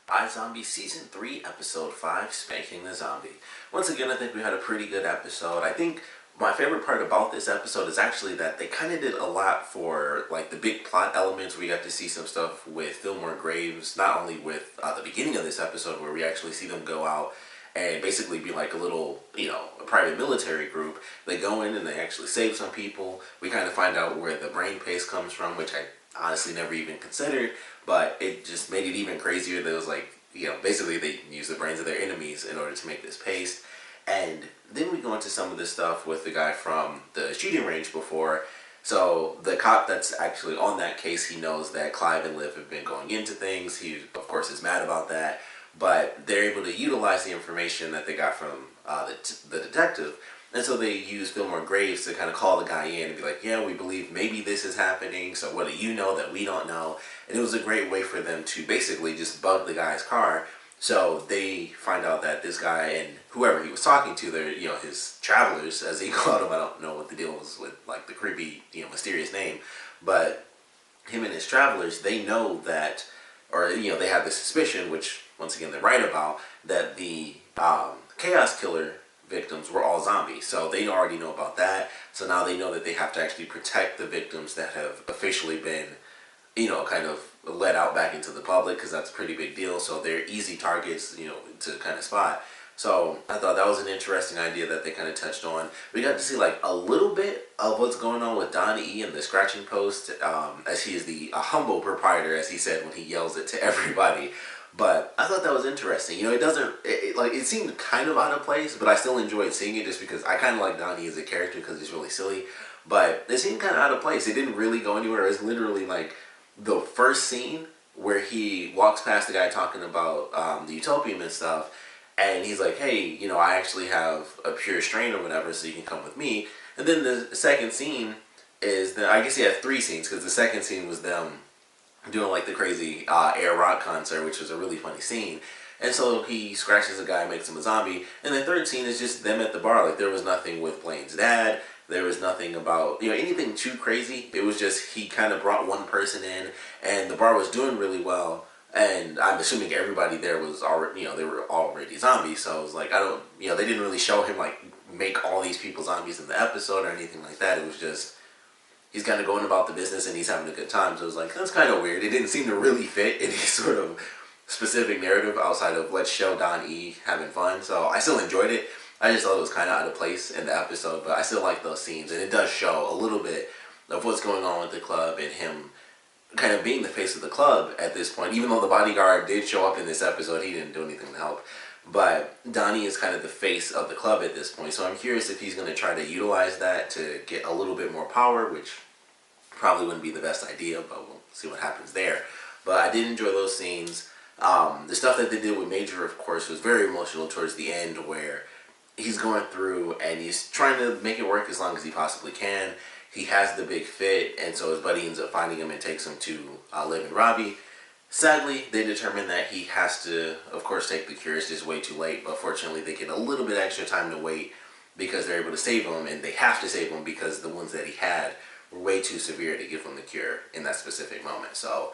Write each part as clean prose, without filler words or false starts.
iZombie Season 3, Episode 5, Spanking the Zombie. Once again, I think we had a pretty good episode. I think my favorite part about this episode is actually that they kind of did a lot for, like, the big plot elements. We got to see some stuff with Filmore-Graves, not only with the beginning of this episode, where we actually see them go out and basically be like a little, a private military group. They go in and they actually save some people. We kind of find out where the brain paste comes from, which I honestly never even considered, but it just made it even crazier. That it was like, basically they use the brains of their enemies in order to make this paste. And then we go into some of this stuff with the guy from the shooting range before. So the cop that's actually on that case, he knows that Clive and Liv have been going into things. He, of course, is mad about that. But they're able to utilize the information that they got from the detective. And so they use Filmore-Graves to kind of call the guy in and be like, yeah, we believe maybe this is happening, so what do you know that we don't know? And it was a great way for them to basically just bug the guy's car. So they find out that this guy and whoever he was talking to, they're, his travelers, as he called them. I don't know what the deal was with, like, the creepy, mysterious name. But him and his travelers, they know that, or, they have this suspicion, which, once again, they're right about, that the Chaos Killer victims were all zombies. So they already know about that. So now they know that they have to actually protect the victims that have officially been, kind of let out back into the public, because that's a pretty big deal. So they're easy targets, to kind of spot. So I thought that was an interesting idea that they kind of touched on. We got to see like a little bit of what's going on with Donnie and the scratching post, as he is the humble proprietor, as he said when he yells it to everybody. But I thought that was interesting. It doesn't, it seemed kind of out of place, but I still enjoyed seeing it just because I kind of like Donnie as a character because he's really silly. But it seemed kind of out of place. It didn't really go anywhere. It's literally like the first scene where he walks past the guy talking about the Utopian and stuff, and he's like, hey, I actually have a pure strain or whatever, so you can come with me. And then the second scene is that, I guess he had three scenes, because the second scene was them doing like the crazy air rock concert, which was a really funny scene. And so he scratches a guy, makes him a zombie. And the third scene is just them at the bar. Like, there was nothing with Blaine's dad. There was nothing about, anything too crazy. It was just he kind of brought one person in, and the bar was doing really well. And I'm assuming everybody there was already, they were already zombies. So it was like, they didn't really show him like make all these people zombies in the episode or anything like that. It was just, he's kind of going about the business and he's having a good time. So it was like, that's kind of weird. It didn't seem to really fit any sort of specific narrative outside of let's show Donnie having fun. So I still enjoyed it. I just thought it was kind of out of place in the episode, but I still like those scenes. And it does show a little bit of what's going on with the club and him kind of being the face of the club at this point. Even though the bodyguard did show up in this episode, he didn't do anything to help. But Donnie is kind of the face of the club at this point. So I'm curious if he's going to try to utilize that to get a little bit more power, which probably wouldn't be the best idea, but we'll see what happens there. But I did enjoy those scenes. The stuff that they did with Major, of course, was very emotional towards the end, where he's going through and he's trying to make it work as long as he possibly can. He has the big fit, and so his buddy ends up finding him and takes him to Liv and Robbie. Sadly, they determine that he has to, of course, take the cure. It's just way too late, but fortunately they get a little bit extra time to wait because they're able to save him, and they have to save him because the ones that he had were way too severe to give him the cure in that specific moment. So,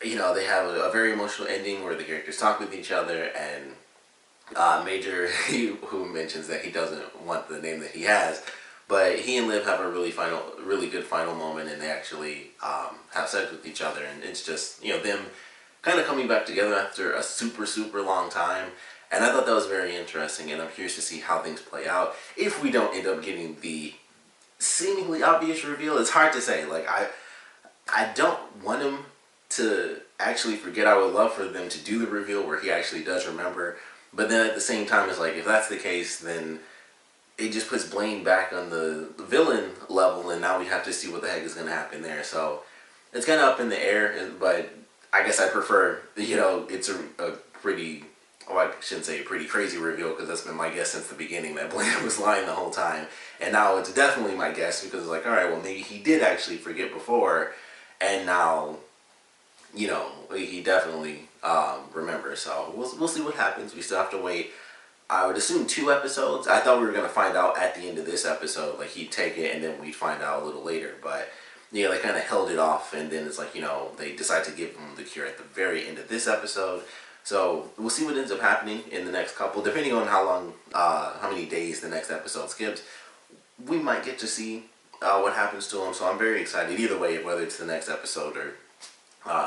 they have a very emotional ending where the characters talk with each other, and Major, who mentions that he doesn't want the name that he has, but he and Liv have a really good final moment, and they actually have sex with each other, and it's just, them kind of coming back together after a super, super long time. And I thought that was very interesting, and I'm curious to see how things play out. If we don't end up getting the seemingly obvious reveal, it's hard to say. Like, I don't want him to actually forget. I would love for them to do the reveal where he actually does remember. But then at the same time, it's like, if that's the case, then it just puts Blaine back on the villain level, and now we have to see what the heck is going to happen there. So it's kind of up in the air, but I guess I prefer, it's a pretty, I shouldn't say a pretty crazy reveal, because that's been my guess since the beginning, that Blaine was lying the whole time. And now it's definitely my guess, because it's like, alright, well, maybe he did actually forget before, and now, he definitely remembers. So we'll see what happens. We still have to wait. I would assume 2 episodes. I thought we were going to find out at the end of this episode. Like, he'd take it and then we'd find out a little later. But, they kind of held it off. And then it's like, they decide to give him the cure at the very end of this episode. So we'll see what ends up happening in the next couple, depending on how long, how many days the next episode skips. We might get to see what happens to him. So I'm very excited either way, whether it's the next episode or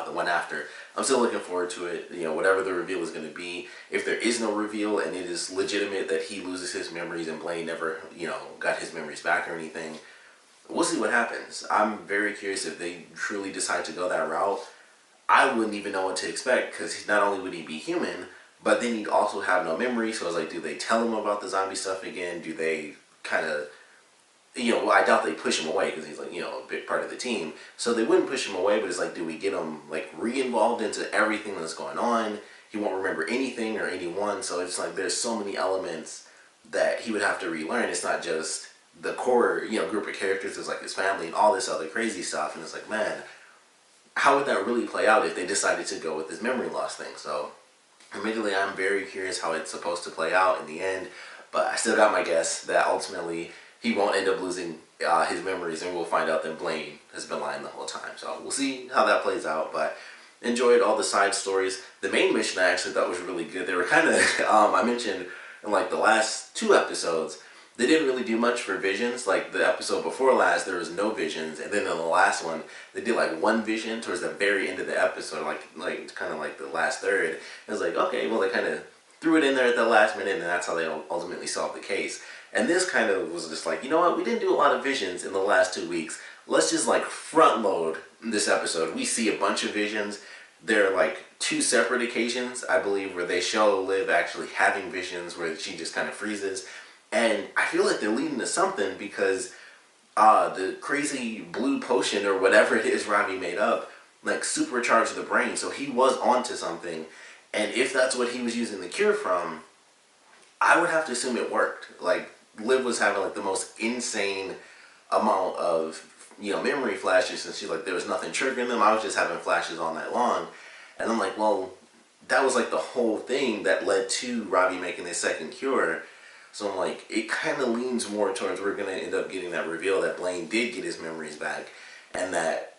the one after. I'm still looking forward to it. You know, whatever the reveal is going to be. If there is no reveal and it is legitimate that he loses his memories and Blaine never, you know, got his memories back or anything, we'll see what happens. I'm very curious if they truly decide to go that route. I wouldn't even know what to expect, because not only would he be human, but then he'd also have no memory. So I was like, do they tell him about the zombie stuff again? Do they kind of, you know, well, I doubt they push him away because he's like, you know, a big part of the team. So they wouldn't push him away, but it's like, do we get him like re-involved into everything that's going on? He won't remember anything or anyone. So it's like there's so many elements that he would have to relearn. It's not just the core, you know, group of characters. There's like his family and all this other crazy stuff. And it's like, man, how would that really play out if they decided to go with this memory loss thing? So admittedly, I'm very curious how it's supposed to play out in the end. But I still got my guess that ultimately he won't end up losing his memories, and we'll find out that Blaine has been lying the whole time. So we'll see how that plays out. But enjoyed all the side stories. The main mission I actually thought was really good. They were kind of, I mentioned in like the last 2 episodes, they didn't really do much for visions. Like the episode before last, there was no visions, and then in the last one, they did like 1 vision towards the very end of the episode, like kind of like the last third. It was like, okay, well, they kind of threw it in there at the last minute, and that's how they ultimately solved the case. And this kind of was just like, you know what, we didn't do a lot of visions in the last 2 weeks. Let's just like front load this episode. We see a bunch of visions. There are like 2 separate occasions, I believe, where they show Liv actually having visions where she just kind of freezes. And I feel like they're leading to something, because the crazy blue potion or whatever it is Ravi made up, like supercharged the brain. So he was onto something. And if that's what he was using the cure from, I would have to assume it worked. Like Liv was having like the most insane amount of, you know, memory flashes, and she's like, there was nothing triggering them. I was just having flashes all night long. And I'm like, well, that was like the whole thing that led to Ravi making his second cure. So I'm like, it kind of leans more towards we're going to end up getting that reveal that Blaine did get his memories back, and that,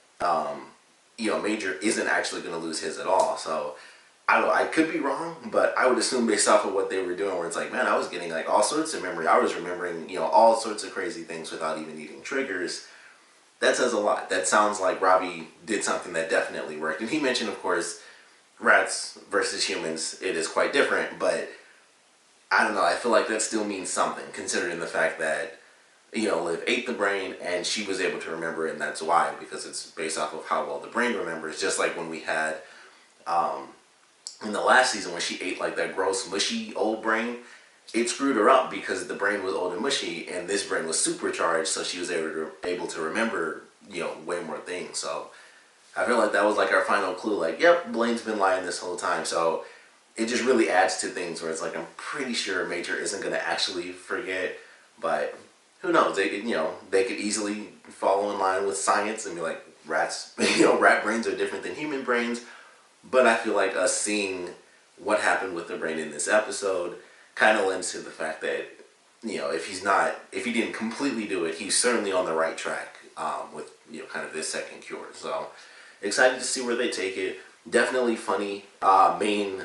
you know, Major isn't actually going to lose his at all. So I don't know, I could be wrong, but I would assume based off of what they were doing, where it's like, man, I was getting like all sorts of memory. I was remembering, you know, all sorts of crazy things without even needing triggers. That says a lot. That sounds like Ravi did something that definitely worked. And he mentioned, of course, rats versus humans, it is quite different, but I don't know, I feel like that still means something, considering the fact that, you know, Liv ate the brain and she was able to remember it, and that's why, because it's based off of how well the brain remembers. Just like when we had, in the last season, when she ate like that gross, mushy old brain, it screwed her up because the brain was old and mushy, and this brain was supercharged, so she was able to remember, you know, way more things. So I feel like that was like our final clue, like, yep, Blaine's been lying this whole time. So it just really adds to things where it's like, I'm pretty sure Major isn't going to actually forget, but who knows? They could, you know, they could easily follow in line with science and be like, rats, you know, rat brains are different than human brains. But I feel like us seeing what happened with the brain in this episode kind of lends to the fact that, you know, if he didn't completely do it, he's certainly on the right track with, you know, kind of this second cure. So excited to see where they take it. Definitely funny main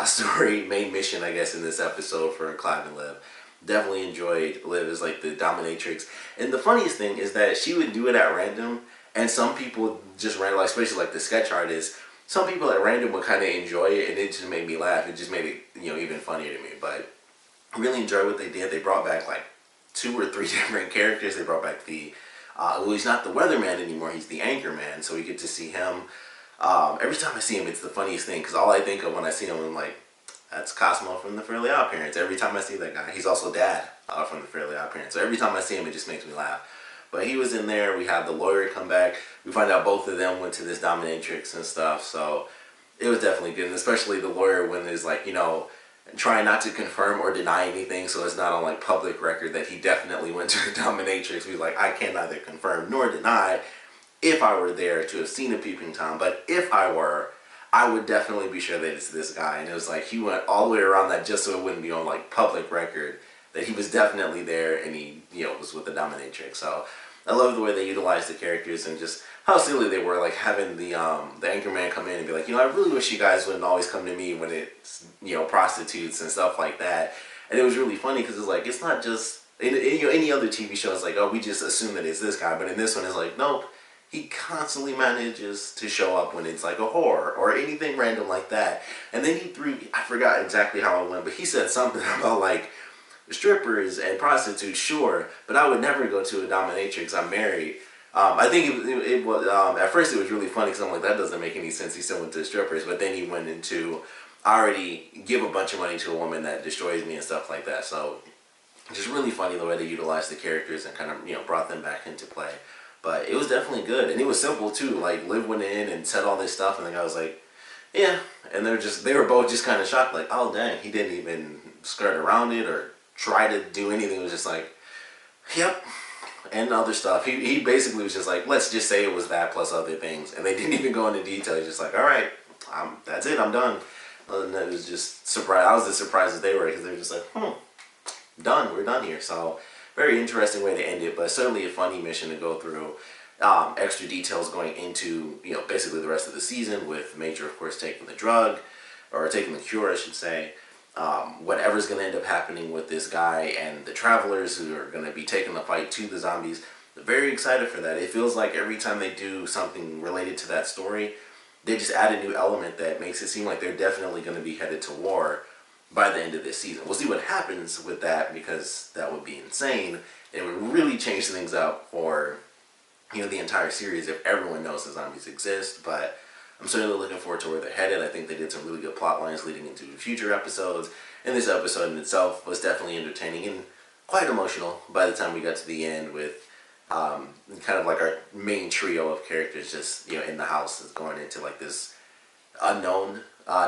story, main mission, I guess, in this episode for Clive and Liv. Definitely enjoyed Liv as like the dominatrix. And the funniest thing is that she would do it at random, and some people just ran, like, especially like the sketch artists, some people at random would kind of enjoy it, and it just made me laugh. It just made it, you know, even funnier to me. But I really enjoyed what they did. They brought back like 2 or 3 different characters. They brought back the, well, he's not the weatherman anymore. He's the anchor man. So we get to see him. Every time I see him, it's the funniest thing, because all I think of when I see him, I'm like, that's Cosmo from the Fairly Odd Parents. Every time I see that guy, he's also Dad from the Fairly Odd Parents. So every time I see him, it just makes me laugh. But he was in there. We had the lawyer come back. We find out both of them went to this dominatrix and stuff. So it was definitely good. And especially the lawyer, when there's like, you know, trying not to confirm or deny anything, so it's not on like public record that he definitely went to a dominatrix. He was like, I can neither confirm nor deny if I were there to have seen a peeping Tom, but if I were, I would definitely be sure that it's this guy. And it was like, he went all the way around that just so it wouldn't be on like public record that he was definitely there, and he, you know, was with the dominatrix. So I love the way they utilized the characters, and just how silly they were, like having the anchorman come in and be like, I really wish you guys wouldn't always come to me when it's prostitutes and stuff like that. And it was really funny because it's like, it's not just any other TV show. It's like, oh, we just assume that it's this guy, but in this one, it's like, nope. He constantly manages to show up when it's like a horror or anything random like that. And then he threw, I forgot exactly how it went, but he said something about like strippers and prostitutes, sure, but I would never go to a dominatrix. I'm married. I think it was, at first it was really funny because I'm like, that doesn't make any sense. He still went to strippers, but then he went into, I already give a bunch of money to a woman that destroys me and stuff like that. So just really funny the way they utilized the characters and kind of, brought them back into play. But it was definitely good, and it was simple too. Like Liv went in and said all this stuff, and the guy was like, "Yeah," and they were both just kind of shocked, like, "Oh dang, he didn't even skirt around it or try to do anything." It was just like, "Yep," and other stuff. He basically was just like, "Let's just say it was that plus other things," and they didn't even go into detail. He's just like, "All right, that's it, I'm done." And it was just surprised. I was as surprised as they were because they were just like, done. We're done here." So. Very interesting way to end it, but certainly a funny mission to go through. Extra details going into, basically the rest of the season with Major, of course, taking the drug, or taking the cure, I should say. Whatever's going to end up happening with this guy and the travelers who are going to be taking the fight to the zombies. Very excited for that. It feels like every time they do something related to that story, they just add a new element that makes it seem like they're definitely going to be headed to war by the end of this season. We'll see what happens with that because that would be insane. It would really change things up for the entire series if everyone knows the zombies exist. But I'm certainly looking forward to where they're headed. I think they did some really good plot lines leading into future episodes. And this episode in itself was definitely entertaining and quite emotional by the time we got to the end with kind of like our main trio of characters just in the house is going into like this unknown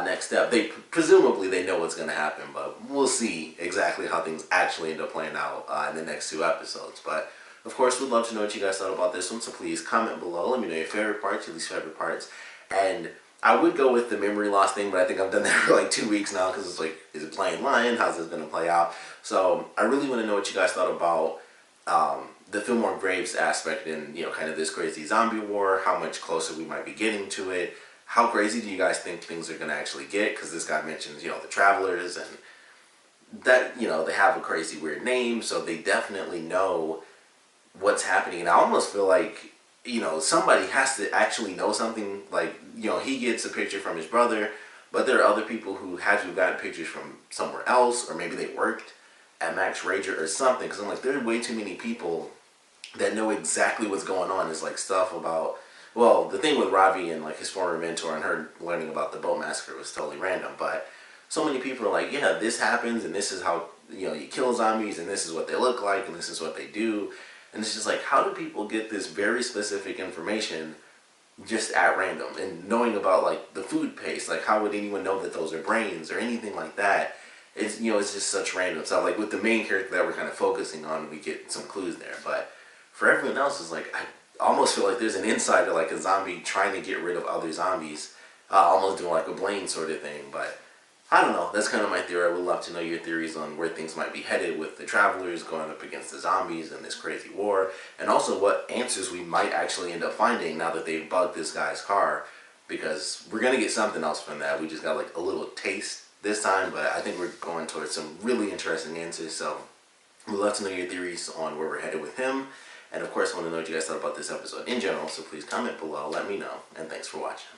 next step. Presumably they know what's going to happen, but we'll see exactly how things actually end up playing out in the next 2 episodes. But of course, we'd love to know what you guys thought about this one, so please comment below. Let me know your favorite parts, your least favorite parts. And I would go with the memory loss thing, but I think I've done that for like 2 weeks now because it's like, is it playing lying? How's this going to play out? So I really want to know what you guys thought about the Filmore-Graves aspect in kind of this crazy zombie war, how much closer we might be getting to it. How crazy do you guys think things are going to actually get? Because this guy mentions, the travelers and that, they have a crazy weird name. So they definitely know what's happening. And I almost feel like, somebody has to actually know something. Like, he gets a picture from his brother, but there are other people who had to have gotten pictures from somewhere else, or maybe they worked at Max Rager or something. Because I'm like, there are way too many people that know exactly what's going on. It's like stuff about... Well, the thing with Ravi and like his former mentor and her learning about the boat massacre was totally random, but so many people are like, yeah, this happens and this is how, you kill zombies and this is what they look like and this is what they do. And it's just like, how do people get this very specific information just at random? And knowing about like the food paste, like how would anyone know that those are brains or anything like that? It's, it's just such random stuff. Like with the main character that we're kind of focusing on, we get some clues there, but for everyone else, it's like, I almost feel like there's an insider, like a zombie trying to get rid of other zombies, almost doing like a Blaine sort of thing. But I don't know, that's kind of my theory. I would love to know your theories on where things might be headed with the travelers going up against the zombies and this crazy war, and also what answers we might actually end up finding now that they've bugged this guy's car, because we're going to get something else from that. We just got like a little taste this time, but I think we're going towards some really interesting answers. So we'd love to know your theories on where we're headed with him. And of course, I want to know what you guys thought about this episode in general, so please comment below, let me know, and thanks for watching.